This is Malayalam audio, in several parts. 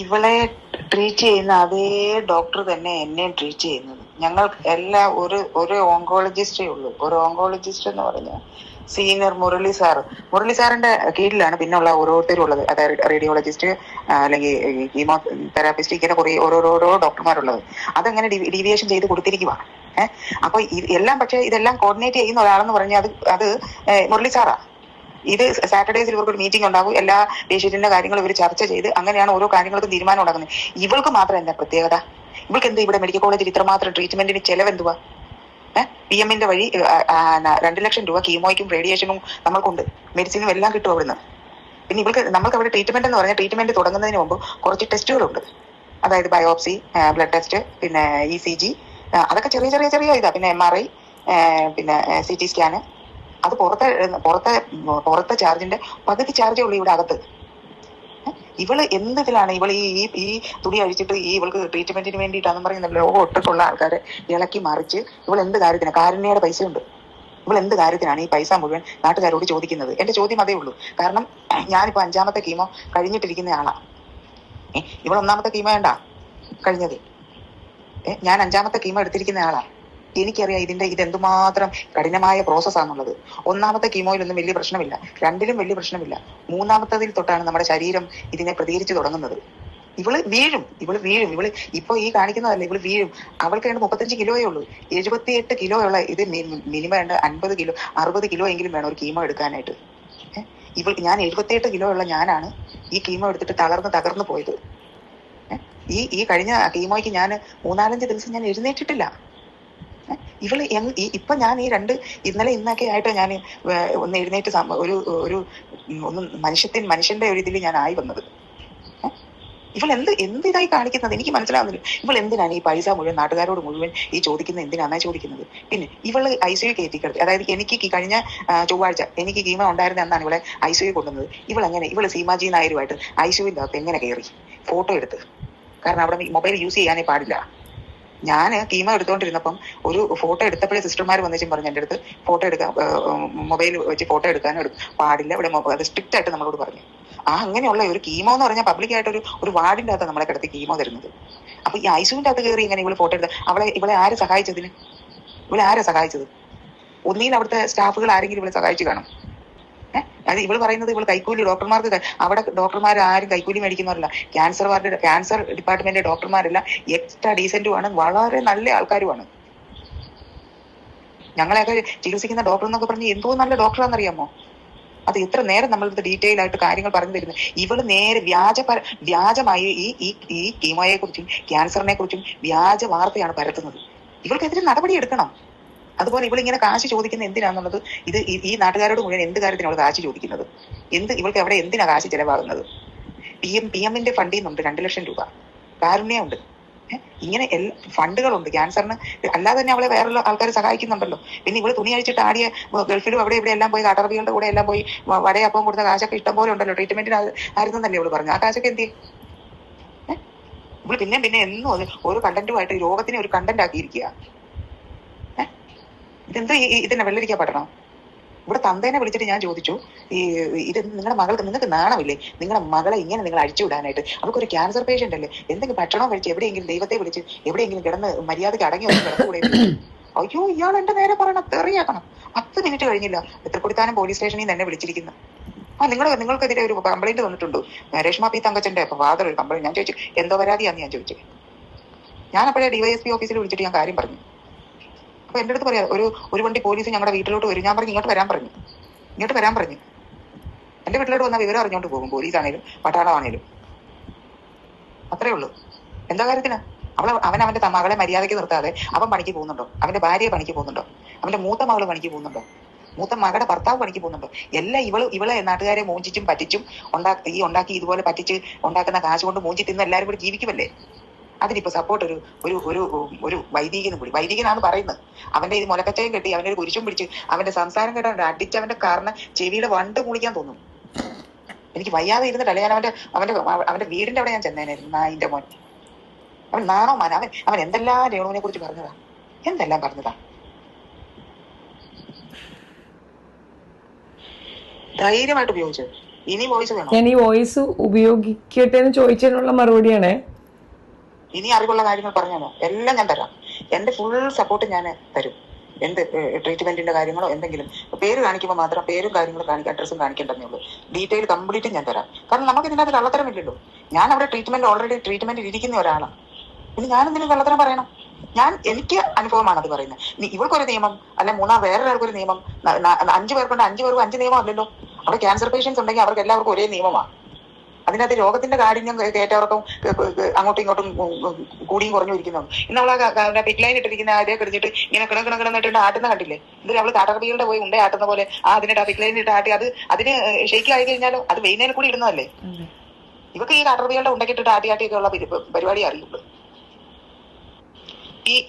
ഇവളെ ട്രീറ്റ് ചെയ്യുന്ന അതേ ഡോക്ടർ തന്നെ എന്നെയും ട്രീറ്റ് ചെയ്യുന്നത്. ഞങ്ങൾ എല്ലാ ഒരു ഓങ്കോളജിസ്റ്റേ ഉള്ളൂ. ഒരു ഓങ്കോളജിസ്റ്റ് എന്ന് പറഞ്ഞാൽ സീനിയർ മുരളി സാറിന്റെ കീഴിലാണ് പിന്നെ ഉള്ള ഓരോരുത്തരും ഉള്ളത്. അതായത് റേഡിയോളജിസ്റ്റ് അല്ലെങ്കിൽ കീമോ തെറാപ്പിസ്റ്റ്, ഇങ്ങനെ കുറെ ഓരോരോ ഡോക്ടർമാരുള്ളത്. അതങ്ങനെ ഡീവിയേഷൻ ചെയ്ത് കൊടുത്തിരിക്കുക. അപ്പൊ എല്ലാം, പക്ഷെ ഇതെല്ലാം കോർഡിനേറ്റ് ചെയ്യുന്ന ഒരാളെന്ന് പറഞ്ഞാൽ അത് മുരളി സാറാ. ഇത് സാറ്റർഡേസിൽ ഇവർക്ക് ഒരു മീറ്റിംഗ് ഉണ്ടാകും. എല്ലാ പേഷ്യന്റിന്റെ കാര്യങ്ങൾ ഇവർ ചർച്ച ചെയ്ത് അങ്ങനെയാണ് ഓരോ കാര്യങ്ങൾക്കും തീരുമാനം ഉണ്ടാക്കുന്നത്. ഇവൾക്ക് മാത്രം എന്താ പ്രത്യേകത? ഇവൾക്ക് എന്ത് ഇവിടെ മെഡിക്കൽ കോളേജിൽ ഇത്രമാത്രം ട്രീറ്റ്മെന്റിന് ചെലവെന്തുവാ? PMന്റെ വഴി 2 ലക്ഷം രൂപ കീമോയ്ക്കും റേഡിയേഷനും നമ്മൾക്കുണ്ട്. മെഡിസിനും എല്ലാം കിട്ടും അവിടുന്ന്. പിന്നെ നമ്മൾക്ക് അവിടെ ട്രീറ്റ്മെന്റ് എന്ന് പറഞ്ഞാൽ ട്രീറ്റ്മെന്റ് തുടങ്ങുന്നതിന് മുമ്പ് കുറച്ച് ടെസ്റ്റുകളുണ്ട്. അതായത് ബയോപ്സി, ബ്ലഡ് ടെസ്റ്റ്, പിന്നെ ECG, അതൊക്കെ ചെറിയ ചെറിയ ചെറിയ ഇതാ. പിന്നെ MRI, പിന്നെ CT സ്കാന്. അത് പുറത്തെ ചാർജിന്റെ പകുതി ചാർജേ ഉള്ളൂ ഇവിടെ അകത്ത്. ഇവള് എന്തിലാണ് ഈ തുണി അഴിച്ചിട്ട് ഇവൾക്ക് ട്രീറ്റ്മെന്റിന് വേണ്ടിയിട്ടാന്ന് പറയുന്ന ലോകം ഒട്ടുള്ള ആൾക്കാരെ ഇളക്കി മറിച്ച് ഇവൾ എന്ത് കാര്യത്തിനാണ്? കാരുണ്യയുടെ പൈസ ഉണ്ട്. ഇവൾ എന്ത് കാര്യത്തിനാണ് ഈ പൈസ മുഴുവൻ നാട്ടുകാരോട് ചോദിക്കുന്നത്? എന്റെ ചോദ്യം അതേ ഉള്ളൂ. കാരണം ഞാനിപ്പോ 5ാമത്തെ കീമോ കഴിഞ്ഞിട്ടിരിക്കുന്ന ആളാ. ഇവൾ 1ാമത്തെ കീമോ വേണ്ട കഴിഞ്ഞത്. ഞാൻ 5ാമത്തെ കീമോ എടുത്തിരിക്കുന്ന ആളാ. എനിക്കറിയാം ഇതെന്തുമാത്രം കഠിനമായ പ്രോസസ്സാന്നുള്ളത്. 1ാമത്തെ കീമോയിലൊന്നും വലിയ പ്രശ്നമില്ല, 2ലും വലിയ പ്രശ്നമില്ല. 3ാമത്തതിൽ തൊട്ടാണ് നമ്മുടെ ശരീരം ഇതിനെ പ്രതികരിച്ചു തുടങ്ങുന്നത്. ഇവള് വീഴും. ഇവള് ഇപ്പൊ ഈ കാണിക്കുന്നതല്ല, ഇവള് വീഴും. അവൾക്ക് 35 കിലോയേ ഉള്ളൂ. 78 കിലോ ഉള്ള ഇത് മിനിമം 50 കിലോ 60 കിലോ എങ്കിലും വേണം ഒരു കീമോ എടുക്കാനായിട്ട്. ഞാൻ 78 കിലോ ഉള്ള ഞാനാണ് ഈ കീമോ എടുത്തിട്ട് തകർന്നു പോയത്. ഈ കഴിഞ്ഞ കീമോയ്ക്ക് ഞാൻ 3-4 ദിവസം ഞാൻ എഴുന്നേറ്റിട്ടില്ല. ഇവള് ഇപ്പൊ ഞാൻ ഇന്നലെ ഇന്നൊക്കെ ആയിട്ട് ഞാൻ ഒന്ന് എഴുന്നേറ്റ് ഒന്ന് മനുഷ്യന്റെ ഒരു ഇതിൽ ഞാൻ ആയി വന്നത്. ഇവൾ ഇതായി കാണിക്കുന്നത് എനിക്ക് മനസ്സിലാവുന്നില്ല. ഇവൾ എന്തിനാണ് ഈ പൈസ മുഴുവൻ നാട്ടുകാരോട് മുഴുവൻ ചോദിക്കുന്നത്? എന്തിനാണ് ചോദിക്കുന്നത്? പിന്നെ ഇവള് ICU കയറ്റി കിടത്തി. അതായത് എനിക്ക് കഴിഞ്ഞ ചൊവ്വാഴ്ച എനിക്ക് കീമോ ഉണ്ടായിരുന്ന എന്നാണ് ഇവളെ ICU കൊണ്ടുവന്നത്. ഇവള് സീമാജി നായരുമായിട്ട് ICUവിന്റെ അകത്ത് എങ്ങനെ കയറി? ഫോട്ടോ എടുത്ത്. കാരണം അവിടെ മൊബൈൽ യൂസ് ചെയ്യാനേ പാടില്ല. ഞാൻ കീമോ എടുത്തോണ്ടിരുന്നപ്പം ഒരു ഫോട്ടോ എടുത്തപ്പോഴേ സിസ്റ്റർമാർ വന്നിച്ചും പറഞ്ഞു എൻ്റെ അടുത്ത് ഫോട്ടോ എടുക്കാൻ, മൊബൈൽ വെച്ച് ഫോട്ടോ എടുക്കാനും പാടില്ല ഇവിടെ, അത് സ്ട്രിക്റ്റ് ആയിട്ട് നമ്മളോട് പറഞ്ഞു. അങ്ങനെയുള്ള ഒരു കീമോ എന്ന് പറഞ്ഞാൽ പബ്ലിക്കായിട്ട് ഒരു വാർഡിന്റെ അകത്ത് നമ്മളെ കിടത്തി കീമോ തരുന്നത്. അപ്പൊ ഈ ICUവിന്റെ അകത്ത് കയറി ഇങ്ങനെ ഇവള് ഫോട്ടോ എടുത്ത് ഇവളെ ആര് സഹായിച്ചതിന്? ആരാ സഹായിച്ചത്? ഒന്നിയിൽ അവിടുത്തെ സ്റ്റാഫുകൾ ആരെങ്കിലും ഇവളെ സഹായിച്ചു കാണും. അത് ഇവള് പറയുന്നത് ഇവള് കൈക്കൂലി ഡോക്ടർമാർക്ക്, അവിടെ ഡോക്ടർമാർ ആരും കൈക്കൂലി മേടിക്കുന്നവരല്ല. ക്യാൻസർ ഡിപ്പാർട്ട്മെന്റ് ഡോക്ടർമാരെല്ലാം എക്സ്ട്രാ ഡീസന്റുമാണ്, വളരെ നല്ല ആൾക്കാരുമാണ്. ഞങ്ങളെയൊക്കെ ചികിത്സിക്കുന്ന ഡോക്ടർ എന്നൊക്കെ പറഞ്ഞ് എന്തോ നല്ല ഡോക്ടറാണെന്നറിയാമോ? അത് എത്ര നേരം നമ്മളിത് ഡീറ്റെയിൽ ആയിട്ട് കാര്യങ്ങൾ പറഞ്ഞു തരുന്നത്. ഇവള് നേരെ വ്യാജമായി ഈ കീമോയെ കുറിച്ചും ക്യാൻസറിനെ കുറിച്ചും വ്യാജ വാർത്തയാണ് പരത്തുന്നത്. ഇവൾക്കെതിരെ നടപടി എടുക്കണം. അതുപോലെ ഇവളിങ്ങനെ കാശ് ചോദിക്കുന്നത് എന്തിനാന്നുള്ളത്, ഈ നാട്ടുകാരോട് മുഴുവൻ എന്ത് കാര്യത്തിന് അവൾ കാശ് ചോദിക്കുന്നത്? ഇവൾക്ക് എവിടെ എന്തിനാ കാശ് ചെലവാകുന്നത്? PMന്റെ ഫണ്ടിൽ നിന്നുണ്ട് 2 ലക്ഷം രൂപ. കാരുണ്യമുണ്ട്. ഇങ്ങനെ ഫണ്ടുകളുണ്ട് ക്യാൻസറിന്. അല്ലാതെ തന്നെ അവളെ വേറെ ആൾക്കാർ സഹായിക്കുന്നുണ്ടല്ലോ. പിന്നെ ഇവള് തുണി അഴിച്ചിട്ട് ആടിയ ഗൾഫിലും അവിടെ ഇവിടെ എല്ലാം പോയി, നാട്ടറബികളുടെ കൂടെ എല്ലാം പോയി വടയപ്പം കൊടുത്ത കാശൊക്കെ ഇഷ്ടം പോലെ ഉണ്ടല്ലോ. ട്രീറ്റ്മെന്റിന് ആയിരുന്നല്ലേ ഇവള് പറഞ്ഞു. ആ കാശൊക്കെ എന്ത് ചെയ്യും? ഇവള് പിന്നെ എന്നും ഓരോ കണ്ടന്റുമായിട്ട് രോഗത്തിനെ ഒരു കണ്ടന്റ് ആക്കിയിരിക്കുക. ഇതെന്താ ഇതെന്നെ വെള്ളരിക്കാൻ പറ്റണം? ഇവിടെ തന്തേനെ വിളിച്ചിട്ട് ഞാൻ ചോദിച്ചു, ഇത് നിങ്ങൾക്ക് നാണമില്ലേ നിങ്ങളുടെ മകളെ ഇങ്ങനെ നിങ്ങൾ അഴിച്ചുവിടാനായിട്ട്? അവർക്കൊരു ക്യാൻസർ പേഷ്യന്റ് അല്ലേ? എന്തെങ്കിലും ഭക്ഷണം കഴിച്ച് എവിടെയെങ്കിലും ദൈവത്തെ വിളിച്ച് എവിടെയെങ്കിലും കിടന്ന് മര്യാദയ്ക്ക് അടങ്ങി വന്ന് കിടന്നുകൂടെ? അയ്യോ, ഇയാൾ എന്റെ നേരെ പറയണം, തെറിയാക്കണം. 10 മിനിറ്റ് കഴിഞ്ഞില്ല തൃക്കൊടിത്താനം പോലീസ് സ്റ്റേഷനിൽ നിന്ന് എന്നെ വിളിച്ചിരിക്കുന്നു. നിങ്ങൾക്കെതിരെ ഒരു കംപ്ലൈന്റ് തന്നിട്ടുണ്ട്. രേഷ്മ പി തങ്കച്ചന്റെ ഫാദർ ഒരു കംപ്ലൈന്റ്. ഞാൻ ചോദിച്ചു എന്തോ പരാതിയാന്ന് ഞാൻ ചോദിച്ചു. ഞാൻ അപ്പോഴേ DYSP ഓഫീസിൽ വിളിച്ചിട്ട് ഞാൻ കാര്യം പറഞ്ഞു. അപ്പൊ എന്റെ അടുത്ത് പറയാം, ഒരു വണ്ടി പോലീസ് ഞങ്ങളുടെ വീട്ടിലോട്ട് വരും. ഞാൻ പറഞ്ഞു ഇങ്ങോട്ട് വരാൻ പറഞ്ഞു. എന്റെ വീട്ടിലോട്ട് വന്നാൽ വിവരം അറിഞ്ഞോണ്ട് പോകും, പോലീസാണേലും പട്ടാളമാണേലും. അത്രേ ഉള്ളൂ. എന്താ കാര്യത്തിന്? അവൻ അവന്റെ മകളെ മര്യാദയ്ക്ക് നിർത്താതെ അവൻ പണിക്ക് പോകുന്നുണ്ടോ? അവന്റെ ഭാര്യ പണിക്ക് പോകുന്നുണ്ടോ? അവന്റെ മൂത്ത മകള് പണിക്ക് പോകുന്നുണ്ടോ? മൂത്ത മകളുടെ ഭർത്താവ് പണിക്ക് പോകുന്നുണ്ടോ? എല്ലാം ഇവളെ നാട്ടുകാരെ മൂഞ്ചിച്ചും പറ്റിച്ചും ഉണ്ടാക്കി ഇതുപോലെ പറ്റിച്ച് ഉണ്ടാക്കുന്ന കാശ് കൊണ്ട് മൂഞ്ചി തിന്ന് എല്ലാവരും കൂടി ജീവിക്കുമല്ലേ? അതിനിപ്പോ സപ്പോർട്ട് ഒരു വൈദികനാണ് പറയുന്നത്. അവന്റെ ഇത് മുലക്കച്ചയും കെട്ടി അവന്റെ ഒരു കുരിശും പിടിച്ച് അവന്റെ സംസാരം കേട്ടാണ്ട് അടിച്ച് അവന്റെ കാരണം ചെവിയുടെ വണ്ട് കുളിക്കാൻ തോന്നും. എനിക്ക് വയ്യാതെ ഇരുന്നിട്ടല്ല ഞാൻ അവന്റെ വീടിന്റെ അവിടെ ഞാൻ ചെന്നേനായിരുന്നു. നായിന്റെ മോൻ അവൻ നാണോ മാന. അവൻ എന്തെല്ലാം രേണുവിനെ കുറിച്ച് പറഞ്ഞതാ. ധൈര്യമായിട്ട് ഉപയോഗിച്ചത്. ഇനി വോയിസ് വേണോ? ഞാൻ ഈ വോയിസ് ഉപയോഗിക്കട്ടെ എന്ന് ചോദിച്ചതിനുള്ള മറുപടിയാണേ. ഇനി അറിവുള്ള കാര്യങ്ങൾ പറഞ്ഞാലോ എല്ലാം ഞാൻ തരാം. എന്റെ ഫുൾ സപ്പോർട്ട് ഞാൻ തരും. എന്ത് ട്രീറ്റ്മെന്റിന്റെ കാര്യങ്ങളോ എന്തെങ്കിലും പേര് കാണിക്കുമ്പോൾ മാത്രം പേരും കാര്യങ്ങളും കാണിക്കാൻ അഡ്രസ്സും കാണിക്കേണ്ടതേ ഉള്ളൂ. ഡീറ്റെയിൽ കംപ്ലീറ്റ് ഞാൻ തരാം. കാരണം നമുക്ക് ഇതിനകത്ത് കള്ളത്തരമില്ലല്ലോ. ഞാൻ അവിടെ ഓൾറെഡി ട്രീറ്റ്മെന്റിൽ ഇരിക്കുന്ന ഒരാളാണ്. പിന്നെ ഞാൻ എന്തിനും കള്ളത്തരം പറയണം? എനിക്ക് അനുഭവമാണ് അത് പറയുന്നത്. ഇവർക്കൊരു നിയമം അല്ലെ വേറൊരാൾക്കൊരു നിയമം, 5 പേർക്കുണ്ട് 5 പേർക്കും 5 നിയമം അല്ലല്ലോ. അവിടെ ക്യാൻസർ പേഷ്യൻസ് ഉണ്ടെങ്കിൽ അവർക്ക് എല്ലാവർക്കും ഒരേ നിയമമാണ്. അതിനകത്ത് രോഗത്തിന്റെ കാഠിന്യം ഏറ്റവർക്കും അങ്ങോട്ടും ഇങ്ങോട്ടും കൂടിയും കുറഞ്ഞു ഇരിക്കുന്നു. ഇന്ന് അവളെ പിക്ലൈൻ ഇട്ടിരിക്കുന്ന അതേ കിടന്നിട്ട് ഇങ്ങനെ കിടന്നിട്ട് ആട്ടുന്ന കണ്ടില്ലേ? എന്തിനാ അവള് കാട്ടറബികളുടെ പോയി ഉണ്ടേ ആട്ടുന്ന പോലെ അതിനിട്ട് പിക്ലൈൻ ഇട്ട് ആട്ടി അതിന് ഷെയ്ക്ക് ആയി കഴിഞ്ഞാലോ അത് വെയിനേൽ കൂടി ഇടുന്നതല്ലേ? ഇവർക്ക് ഈ കാട്ടറബികളുടെ ഉണ്ടക്കിട്ടിട്ട് ആട്ടിയൊക്കെ ഉള്ള പരിപാടി അറിയുള്ളൂ.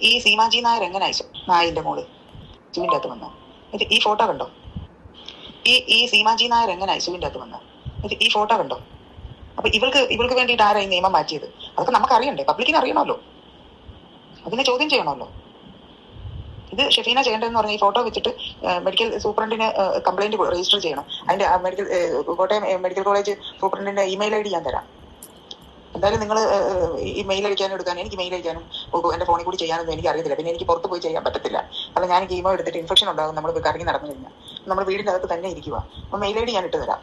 ഈ സീമാജി നായർ എങ്ങനെ അയച്ചു? നായിന്റെ മോള് ജിമിന്റെ അകത്ത് വന്ന ഈ ഫോട്ടോ കണ്ടോ? ഈ സീമാജി നായർ എങ്ങനെ അയച്ചുവിന്റെ അകത്ത് വന്ന ഈ ഫോട്ടോ കണ്ടോ? അപ്പൊ ഇവൾക്ക് വേണ്ടിയിട്ട് ആരാ ഈ നിയമം മാറ്റിയത്? അതൊക്കെ നമുക്ക് അറിയണ്ടേ? പബ്ലിക്കിന് അറിയണമല്ലോ. അതിനെ ചോദ്യം ചെയ്യണമല്ലോ. ഇത് ഷെഫീന ചെയ്യേണ്ടതെന്ന് പറഞ്ഞാൽ ഈ ഫോട്ടോ വെച്ചിട്ട് മെഡിക്കൽ സൂപ്രണ്ടിന് കംപ്ലൈന്റ് രജിസ്റ്റർ ചെയ്യണം. അതിന്റെ കോട്ടയം മെഡിക്കൽ കോളേജ് സൂപ്രണ്ടിന്റെ ഇമെയിൽ ID ഞാൻ തരാം. എന്തായാലും നിങ്ങൾ ഈ മെയിൽ അയക്കാനും എടുക്കാനും എനിക്ക് മെയിൽ അയക്കാനും എന്റെ ഫോണിൽ കൂടി ചെയ്യാനൊന്നും എനിക്ക് അറിയത്തില്ല. പിന്നെ എനിക്ക് പുറത്ത് പോയി ചെയ്യാൻ പറ്റത്തില്ല. കാരണം ഞാൻ കീമോ എടുത്തിട്ട് ഇൻഫെക്ഷൻ ഉണ്ടാകും നമ്മൾ കറങ്ങി നടന്നു കഴിഞ്ഞാൽ. നമ്മൾ വീടിന്റെ അകത്ത് തന്നെ ഇരിക്കുക. അപ്പൊ മെയിൽ ID ഞാൻ ഇട്ട് തരാം.